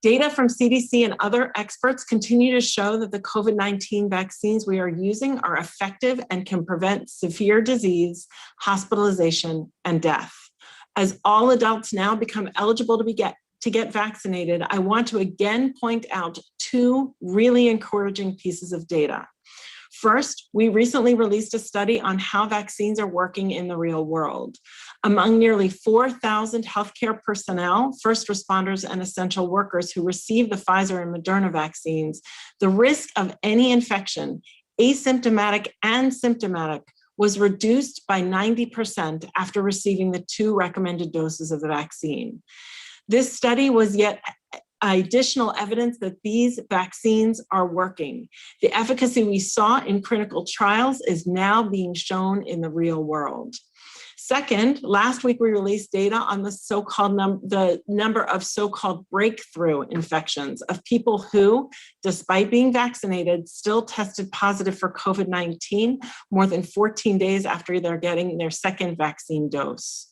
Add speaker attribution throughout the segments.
Speaker 1: Data from CDC and other experts continue to show that the COVID-19 vaccines we are using are effective and can prevent severe disease, hospitalization, and death. As all adults now become eligible to get vaccinated, I want to again point out two really encouraging pieces of data. First, we recently released a study on how vaccines are working in the real world. Among nearly 4,000 healthcare personnel, first responders, and essential workers who received the Pfizer and Moderna vaccines, the risk of any infection, asymptomatic and symptomatic, was reduced by 90% after receiving the 2 recommended doses of the vaccine. This study was yet additional evidence that these vaccines are working. The efficacy we saw in clinical trials is now being shown in the real world. Second, last week we released data on the number of so-called breakthrough infections of people who, despite being vaccinated, still tested positive for COVID-19 more than 14 days after they're getting their second vaccine dose.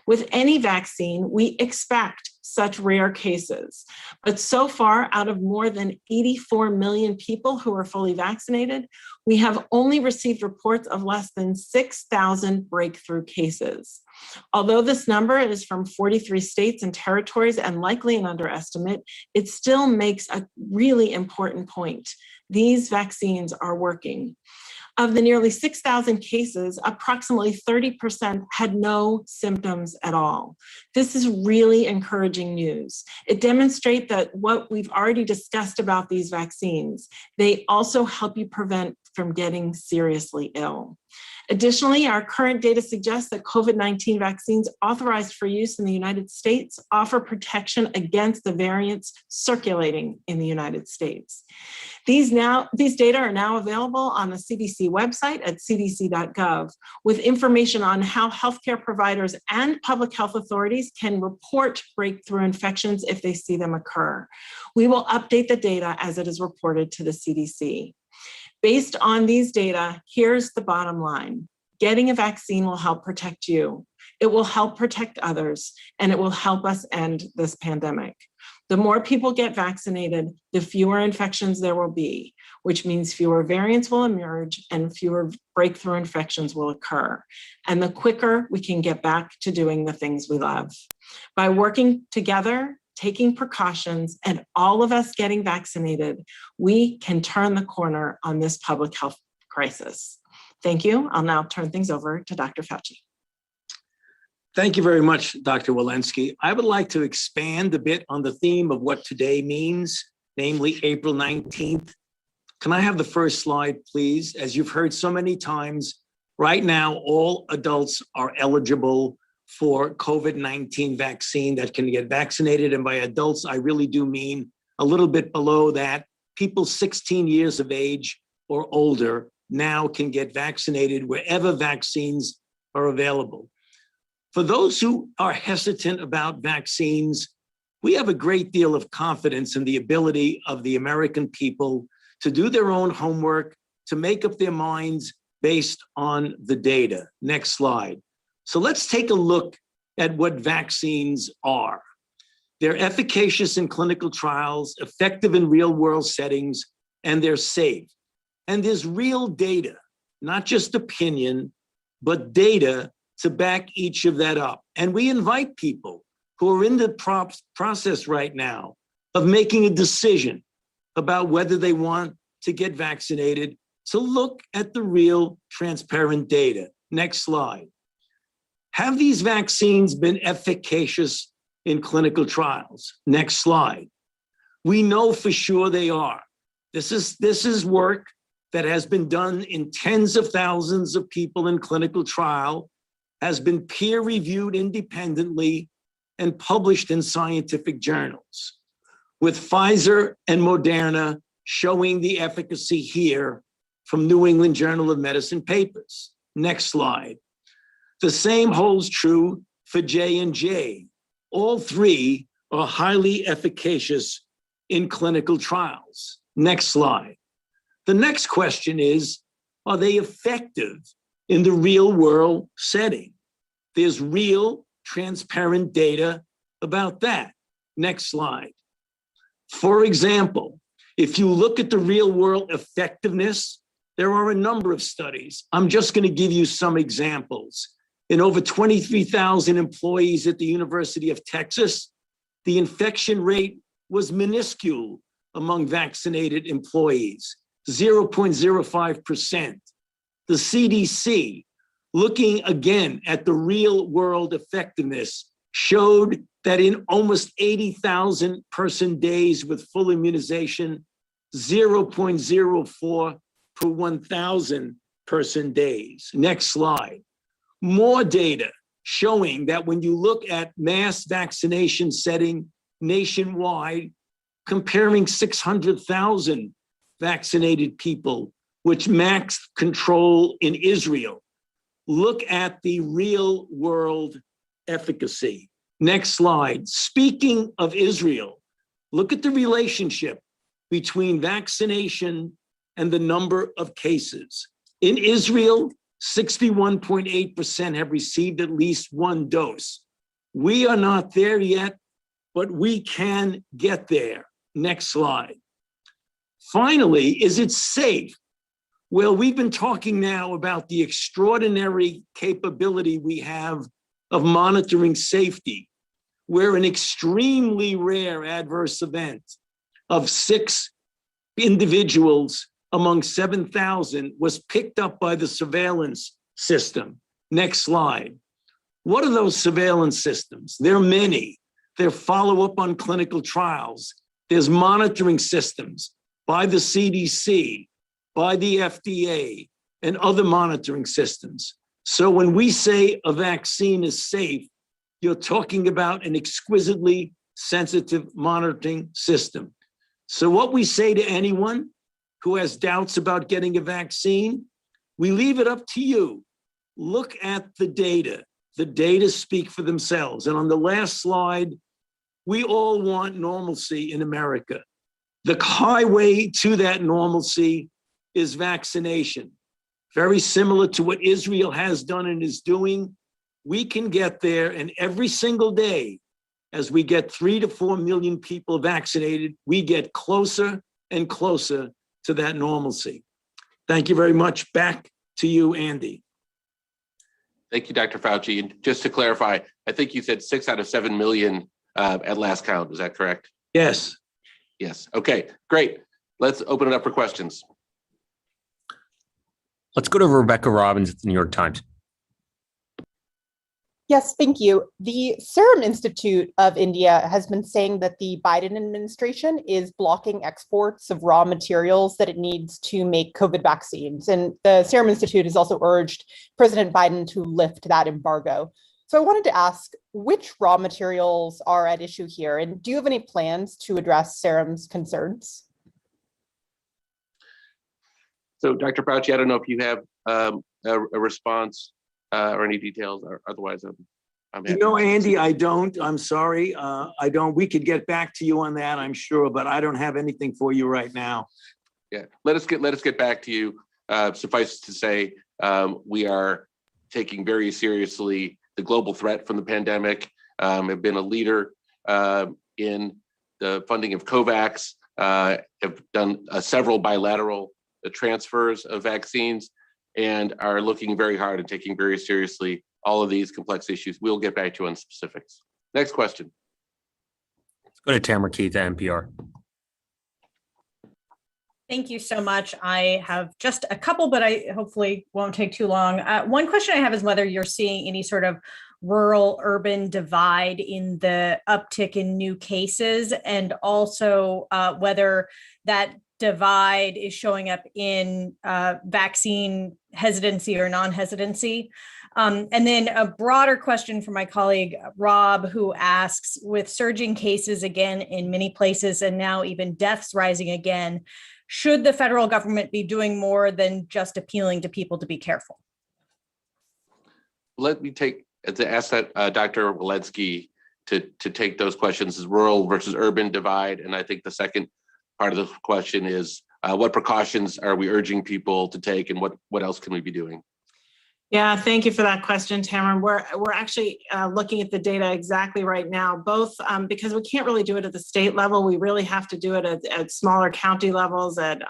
Speaker 1: With any vaccine, we expect such rare cases. But so far, out of more than 84 million people who are fully vaccinated, we have only received reports of less than 6,000 breakthrough cases. Although this number is from 43 states and territories and likely an underestimate, it still makes a really important point. These vaccines are working. Of the nearly 6,000 cases, approximately 30% had no symptoms at all. This is really encouraging news. It demonstrates that what we've already discussed about these vaccines, they also help you prevent from getting seriously ill. Additionally, our current data suggests that COVID-19 vaccines authorized for use in the United States offer protection against the variants circulating in the United States. These data are now available on the CDC website at cdc.gov with information on how healthcare providers and public health authorities can report breakthrough infections if they see them occur. We will update the data as it is reported to the CDC. Based on these data, here's the bottom line. Getting a vaccine will help protect you. It will help protect others, and it will help us end this pandemic. The more people get vaccinated, the fewer infections there will be, which means fewer variants will emerge and fewer breakthrough infections will occur. And the quicker we can get back to doing the things we love. By working together, taking precautions, and all of us getting vaccinated, we can turn the corner on this public health crisis. Thank you. I'll now turn things over to Dr. Fauci.
Speaker 2: Thank you very much, Dr. Walensky. I would like to expand a bit on the theme of what today means, namely April 19th. Can I have the first slide, please? As you've heard so many times, right now, all adults are eligible for COVID-19 vaccine that can get vaccinated. And by adults, I really do mean a little bit below that. People 16 years of age or older now can get vaccinated wherever vaccines are available. For those who are hesitant about vaccines, we have a great deal of confidence in the ability of the American people to do their own homework, to make up their minds based on the data. Next slide. So let's take a look at what vaccines are. They're efficacious in clinical trials, effective in real-world settings, and they're safe. And there's real data, not just opinion, but data to back each of that up. And we invite people who are in the process right now of making a decision about whether they want to get vaccinated to look at the real transparent data. Next slide. Have these vaccines been efficacious in clinical trials? Next slide. We know for sure they are. This is work that has been done in tens of thousands of people in clinical trial, has been peer-reviewed independently, and published in scientific journals, with Pfizer and Moderna showing the efficacy here from New England Journal of Medicine papers. Next slide. The same holds true for J&J. All three are highly efficacious in clinical trials. Next slide. The next question is, are they effective in the real world setting? There's real transparent data about that. Next slide. For example, if you look at the real world effectiveness, there are a number of studies. I'm just going to give you some examples. In over 23,000 employees at the University of Texas, the infection rate was minuscule among vaccinated employees, 0.05%. The CDC, looking again at the real world effectiveness, showed that in almost 80,000 person days with full immunization, 0.04 per 1,000 person days. Next slide. More data showing that when you look at mass vaccination setting nationwide, comparing 600,000 vaccinated people, which max control in Israel, look at the real world efficacy. Next slide. Speaking of Israel, look at the relationship between vaccination and the number of cases. In Israel, 61.8% have received at least one dose. We are not there yet, but we can get there. Next slide. Finally, is it safe? Well, we've been talking now about the extraordinary capability we have of monitoring safety, where an extremely rare adverse event of 6 individuals among 7,000 was picked up by the surveillance system. Next slide. What are those surveillance systems? There are many. There are follow-up on clinical trials. There's monitoring systems by the CDC, by the FDA, and other monitoring systems. So when we say a vaccine is safe, you're talking about an exquisitely sensitive monitoring system. So what we say to anyone who has doubts about getting a vaccine, we leave it up to you. Look at the data. The data speak for themselves. And on the last slide, we all want normalcy in America. The highway to that normalcy is vaccination. Very similar to what Israel has done and is doing. We can get there, and every single day, as we get 3 to 4 million people vaccinated, we get closer and closer to that normalcy. Thank you very much. Back to you, Andy.
Speaker 3: Thank you, Dr. Fauci. And just to clarify, I think you said 6 out of 7 million at last count. Is that correct?
Speaker 2: Yes.
Speaker 3: Yes. Okay, great. Let's open it up for questions.
Speaker 4: Let's go to Rebecca Robbins at the New York Times.
Speaker 5: Yes, thank you. The Serum Institute of India has been saying that the Biden administration is blocking exports of raw materials that it needs to make COVID vaccines. And the Serum Institute has also urged President Biden to lift that embargo. So I wanted to ask, which raw materials are at issue here? And do you have any plans to address Serum's concerns?
Speaker 3: So, Dr. Fauci, I don't know if you have a response or any details, or otherwise I'm happy.
Speaker 2: No, Andy, I don't. I'm sorry. I don't. We could get back to you on that, I'm sure, but I don't have anything for you right now.
Speaker 3: Yeah, let us get back to you. Suffice to say, we are taking very seriously the global threat from the pandemic. Have been a leader in the funding of COVAX. Have done several bilateral transfers of vaccines, and are looking very hard and taking very seriously all of these complex issues. We'll get back to you on specifics. Next question.
Speaker 4: Let's go to Tamara Keith at NPR.
Speaker 6: Thank you so much. I have just a couple, but I hopefully won't take too long. One question I have is whether you're seeing any sort of rural-urban divide in the uptick in new cases, and also whether that divide is showing up in vaccine hesitancy or non-hesitancy. And then a broader question from my colleague, Rob, who asks, with surging cases again in many places and now even deaths rising again, should the federal government be doing more than just appealing to people to be careful?
Speaker 3: Let me ask that Dr. Walensky to take those questions, as rural versus urban divide. And I think the second part of the question is, what precautions are we urging people to take, and what else can we be doing?
Speaker 1: Yeah, thank you for that question, Tamara. We're actually looking at the data exactly right now, both because we can't really do it at the state level. We really have to do it at smaller county levels, at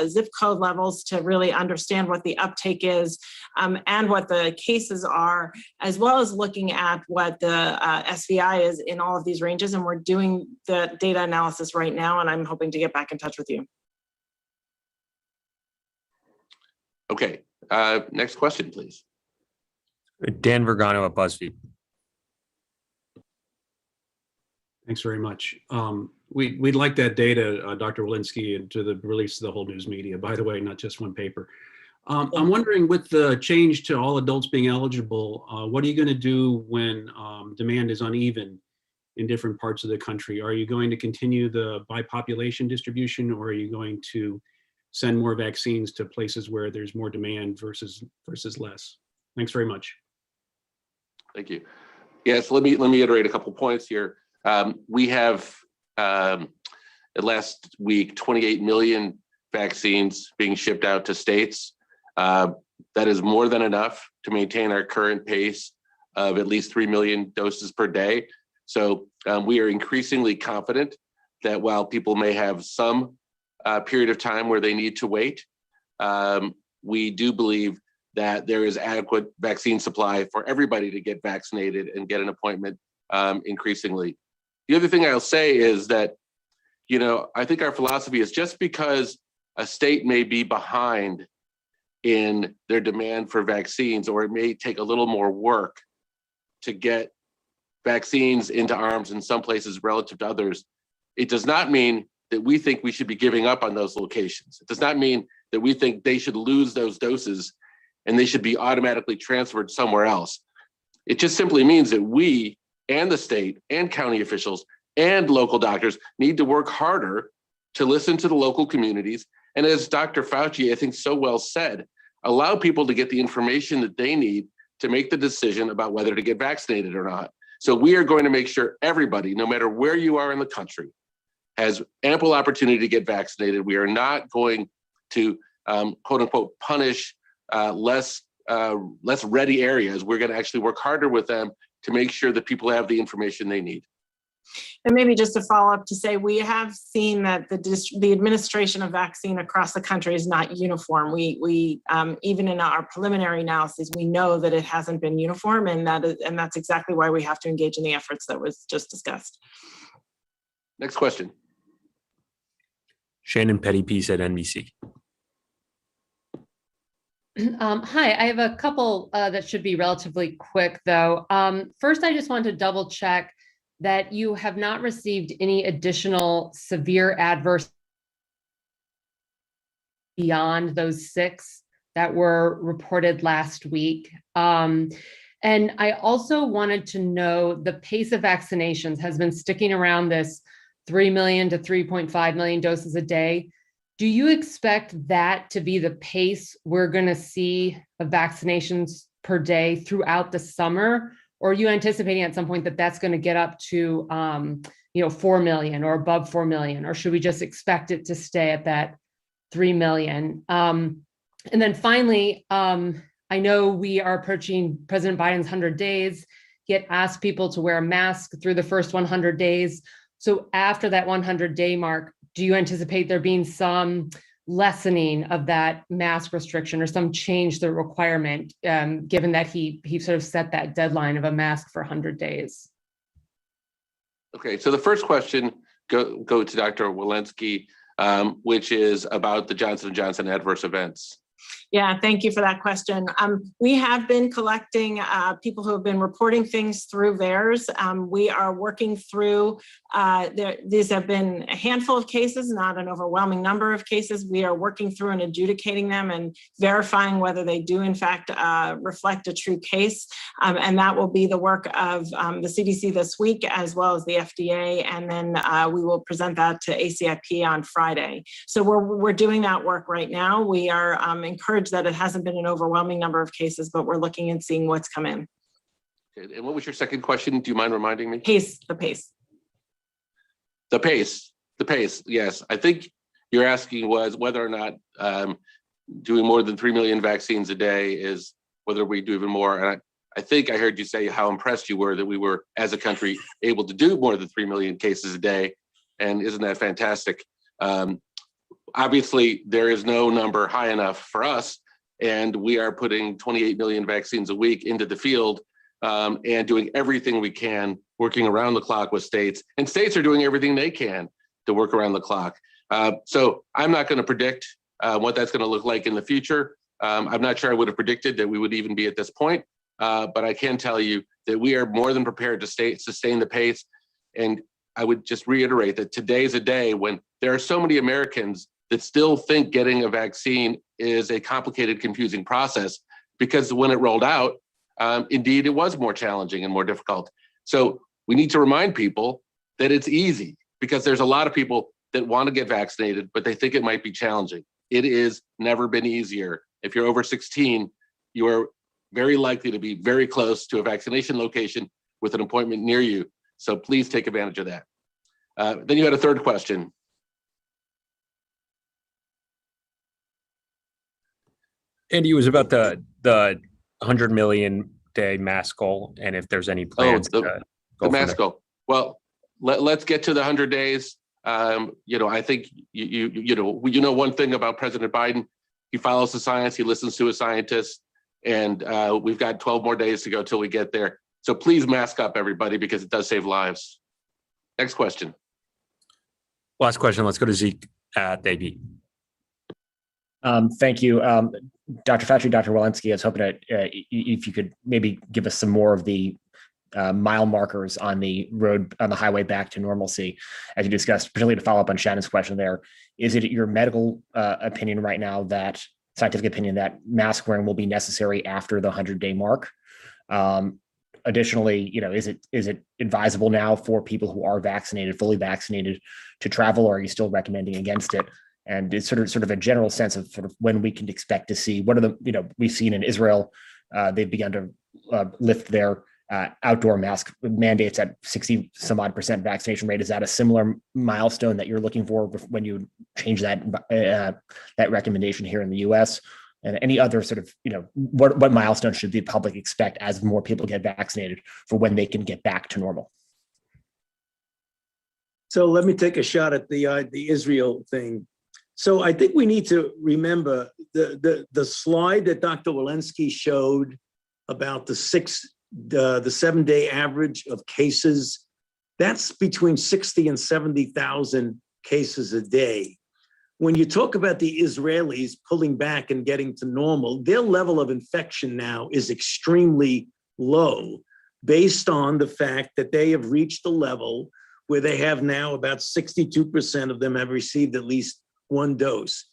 Speaker 1: zip code levels, to really understand what the uptake is and what the cases are, as well as looking at what the SVI is in all of these ranges. And we're doing the data analysis right now, and I'm hoping to get back in touch with you.
Speaker 3: Okay. Next question, please.
Speaker 4: Dan Vergano at BuzzFeed.
Speaker 7: Thanks very much. We'd like that data, Dr. Walensky, and to the release of the whole news media, by the way, not just one paper. I'm wondering, with the change to all adults being eligible, what are you going to do when demand is uneven in different parts of the country? Are you going to continue the by population distribution, or are you going to send more vaccines to places where there's more demand versus less? Thanks very much.
Speaker 3: Thank you. Yes, let me iterate a couple points here. We have last week 28 million vaccines being shipped out to states. That is more than enough to maintain our current pace of at least 3 million doses per day. So we are increasingly confident that while people may have some period of time where they need to wait, we do believe that there is adequate vaccine supply for everybody to get vaccinated and get an appointment increasingly. The other thing I'll say is that, I think our philosophy is, just because a state may be behind in their demand for vaccines, or it may take a little more work to get vaccines into arms in some places relative to others, it does not mean that we think we should be giving up on those locations. It does not mean that we think they should lose those doses and they should be automatically transferred somewhere else. It just simply means that we and the state and county officials and local doctors need to work harder to listen to the local communities. And as Dr. Fauci, I think, so well said, allow people to get the information that they need to make the decision about whether to get vaccinated or not. So we are going to make sure everybody, no matter where you are in the country, has ample opportunity to get vaccinated. We are not going to, quote unquote, punish less ready areas. We're going to actually work harder with them to make sure that people have the information they need.
Speaker 1: And maybe just to follow up to say, we have seen that the administration of vaccine across the country is not uniform. We even in our preliminary analysis, we know that it hasn't been uniform, and that's exactly why we have to engage in the efforts that was just discussed.
Speaker 3: Next question.
Speaker 4: Shannon Pettypiece at NBC.
Speaker 8: Hi, I have a couple that should be relatively quick, though. First, I just want to double check that you have not received any additional severe adverse beyond those 6 that were reported last week. And I also wanted to know, the pace of vaccinations has been sticking around this 3 million to 3.5 million doses a day. Do you expect that to be the pace we're going to see of vaccinations per day throughout the summer? Or are you anticipating at some point that that's going to get up to 4 million or above 4 million? Or should we just expect it to stay at that 3 million? And then finally, I know we are approaching President Biden's 100 days. He had asked people to wear a mask through the first 100 days. So after that 100-day mark, do you anticipate there being some lessening of that mask restriction or some change to the requirement, given that he sort of set that deadline of a mask for 100 days?
Speaker 3: Okay, so the first question go to Dr. Walensky, which is about the Johnson & Johnson adverse events.
Speaker 1: Yeah, thank you for that question. We have been collecting people who have been reporting things through VAERS. We are working through, these have been a handful of cases, not an overwhelming number of cases. We are working through and adjudicating them and verifying whether they do in fact reflect a true case. And that will be the work of the CDC this week, as well as the FDA. And then we will present that to ACIP on Friday. So we're doing that work right now. We are encouraged that it hasn't been an overwhelming number of cases, but we're looking and seeing what's come in.
Speaker 3: Okay, and what was your second question? Do you mind reminding me?
Speaker 1: The pace.
Speaker 3: The pace, yes. I think you're asking was whether or not doing more than 3 million vaccines a day is whether we do even more. And I think I heard you say how impressed you were that we were, as a country, able to do more than 3 million cases a day. And isn't that fantastic? Obviously, there is no number high enough for us. And we are putting 28 million vaccines a week into the field and doing everything we can, working around the clock with states. And states are doing everything they can to work around the clock. So I'm not going to predict what that's going to look like in the future. I'm not sure I would have predicted that we would even be at this point. But I can tell you that we are more than prepared to sustain the pace. And I would just reiterate that today's a day when there are so many Americans that still think getting a vaccine is a complicated, confusing process, because when it rolled out, indeed, it was more challenging and more difficult. So we need to remind people that it's easy, because there's a lot of people that want to get vaccinated, but they think it might be challenging. It is never been easier. If you're over 16, you are very likely to be very close to a vaccination location with an appointment near you. So please take advantage of that. Then you had a third question.
Speaker 4: Andy, it was about the 100 million day mask goal, and if there's any plans to go
Speaker 3: the mask goal. Well, let's get to the 100 days. I think you know one thing about President Biden. He follows the science. He listens to his scientists, and we've got 12 more days to go till we get there. So please mask up, everybody, because it does save lives. Next question.
Speaker 4: Last question. Let's go to Zeke at AB.
Speaker 9: Thank you. Dr. Fauci, Dr. Walensky, I was hoping that if you could maybe give us some more of the mile markers on the road, on the highway back to normalcy, as you discussed, particularly to follow up on Shannon's question there. Is it your medical opinion right now, that scientific opinion, that mask wearing will be necessary after the 100-day mark? Additionally, is it advisable now for people who are vaccinated, fully vaccinated, to travel, or are you still recommending against it? And it's sort of a general sense of sort of when we can expect to see what are the, we've seen in Israel, they've begun to lift their outdoor mask mandates at 60 some odd % vaccination rate. Is that a similar milestone that you're looking for when you change that recommendation here in the US? And any other sort of, what milestone should the public expect as more people get vaccinated for when they can get back to normal?
Speaker 2: So let me take a shot at the Israel thing. So I think we need to remember the slide that Dr. Walensky showed about the 7-day average of cases. That's between 60 and 70,000 cases a day. When you talk about the Israelis pulling back and getting to normal, their level of infection now is extremely low, based on the fact that they have reached a level where they have now about 62% of them have received at least one dose.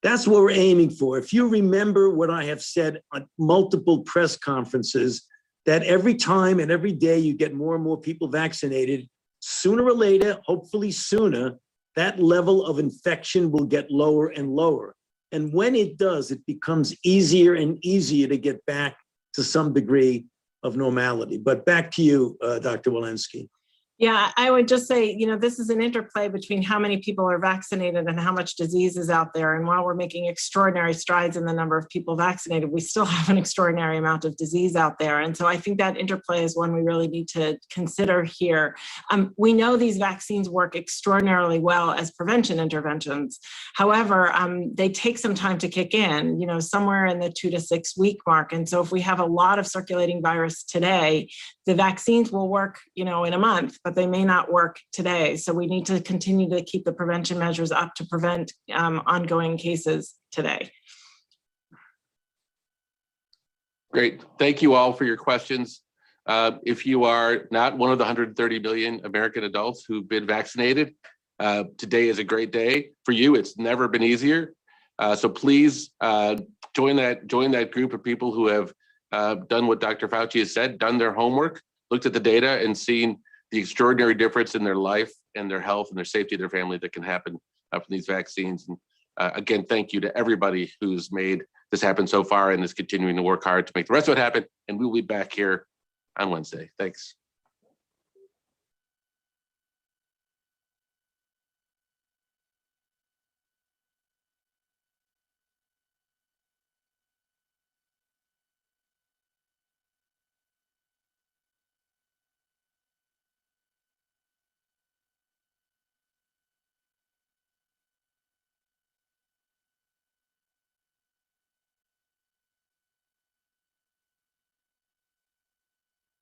Speaker 2: That's what we're aiming for. If you remember what I have said on multiple press conferences, that every time and every day you get more and more people vaccinated, sooner or later, hopefully sooner, that level of infection will get lower and lower. And when it does, it becomes easier and easier to get back to some degree of normality. But back to you, Dr. Walensky.
Speaker 1: Yeah, I would just say, this is an interplay between how many people are vaccinated and how much disease is out there. And while we're making extraordinary strides in the number of people vaccinated, we still have an extraordinary amount of disease out there. And so I think that interplay is one we really need to consider here. We know these vaccines work extraordinarily well as prevention interventions. However, they take some time to kick in, somewhere in the 2 to 6 week mark. And so if we have a lot of circulating virus today, the vaccines will work, in a month, but they may not work today. So we need to continue to keep the prevention measures up to prevent ongoing cases today.
Speaker 3: Great. Thank you all for your questions. If you are not one of the 130 million American adults who've been vaccinated, today is a great day for you. It's never been easier. So please join that group of people who have done what Dr. Fauci has said, done their homework, looked at the data, and seen the extraordinary difference in their life and their health and their safety of their family that can happen from these vaccines. And again, thank you to everybody who's made this happen so far and is continuing to work hard to make the rest of it happen. And we'll be back here on Wednesday. Thanks.